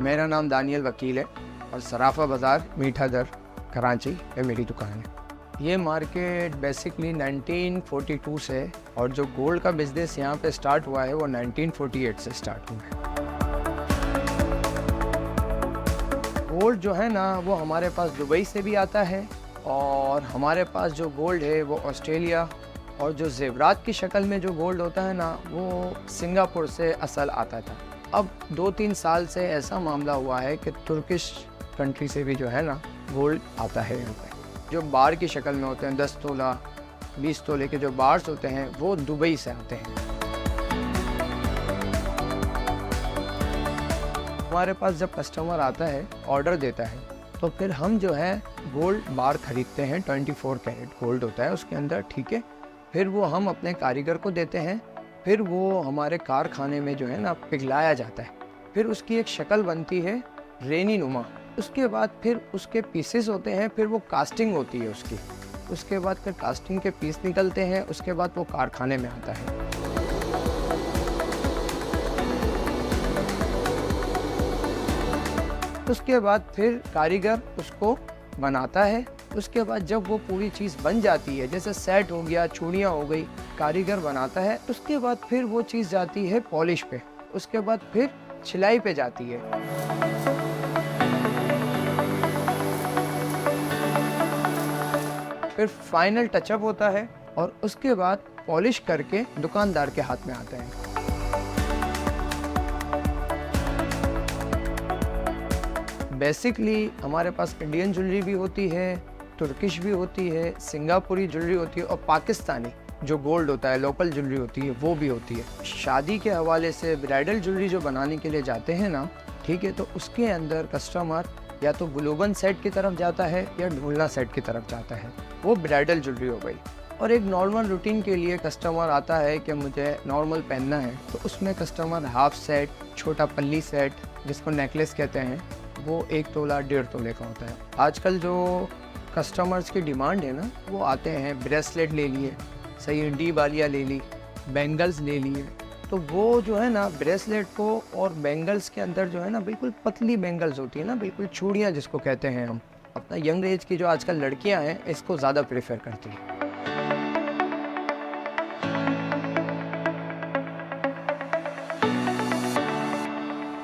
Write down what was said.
मेरा नाम दानियल वकील है और सराफा बाज़ार मीठा दर कराची में मेरी दुकान है। ये मार्केट बेसिकली 1942 से और जो गोल्ड का बिज़नेस यहाँ पे स्टार्ट हुआ है वो 1948 से स्टार्ट हुआ है। गोल्ड जो है ना वो हमारे पास दुबई से भी आता है और हमारे पास जो गोल्ड है वो ऑस्ट्रेलिया और जो ज़ेवरात की शक्ल में जो गोल्ड होता है ना वो सिंगापुर से असल आता था। अब 2-3 साल से ऐसा मामला हुआ है कि तुर्किश कंट्री से भी जो है ना गोल्ड आता है यहाँ पे। जो बार की शक्ल में होते हैं 10 तोला 20 तोले के जो बार्स होते हैं वो दुबई से आते हैं। हमारे पास जब कस्टमर आता है ऑर्डर देता है तो फिर हम जो है गोल्ड बार ख़रीदते हैं। 24 कैरेट गोल्ड होता है उसके अंदर, ठीक है। फिर वो हम अपने कारीगर को देते हैं, फिर वो हमारे कारखाने में जो है ना पिघलाया जाता है। फिर उसकी एक शक्ल बनती है रेनी नुमा। उसके बाद फिर उसके पीसेस होते हैं, फिर वो कास्टिंग होती है उसकी। उसके बाद फिर कास्टिंग के पीस निकलते हैं, उसके बाद वो कारखाने में आता है। उसके बाद फिर कारीगर उसको बनाता है। उसके बाद जब वो पूरी चीज़ बन जाती है, जैसे सेट हो गया, चूड़ियाँ हो गई, कारीगर बनाता है। उसके बाद फिर वो चीज़ जाती है पॉलिश पे, उसके बाद फिर सिलाई पे जाती है। फिर फाइनल टचअप होता है और उसके बाद पॉलिश करके दुकानदार के हाथ में आता है। बेसिकली हमारे पास इंडियन ज्वेलरी भी होती है, तुर्किश भी होती है, सिंगापुरी ज्वेलरी होती है और पाकिस्तानी जो गोल्ड होता है लोकल ज्वेलरी होती है वो भी होती है। शादी के हवाले से ब्राइडल ज्वेलरी जो बनाने के लिए जाते हैं ना, ठीक है, तो उसके अंदर कस्टमर या तो गुलोबन सेट की तरफ जाता है या ढूलना सेट की तरफ जाता है, वो ब्राइडल ज्वेलरी हो गई। और एक नॉर्मल रूटीन के लिए कस्टमर आता है कि मुझे नॉर्मल पहनना है, तो उसमें कस्टमर हाफ सेट, छोटा पल्ली सेट जिसको नेकलेस कहते हैं, वो 1 तोला 1.5 तोले का होता है। आजकल जो कस्टमर्स की डिमांड है ना वो आते हैं ब्रेसलेट ले लिए, सही डी बालियाँ ले ली, बैंगल्स ले लिए। तो वो जो है ना ब्रेसलेट को और बैंगल्स के अंदर जो है ना बिल्कुल पतली बैंगल्स होती है ना, बिल्कुल चूड़ियाँ जिसको कहते हैं हम, अपना यंग एज की जो आजकल लड़कियां हैं इसको ज़्यादा प्रेफर करती हैं।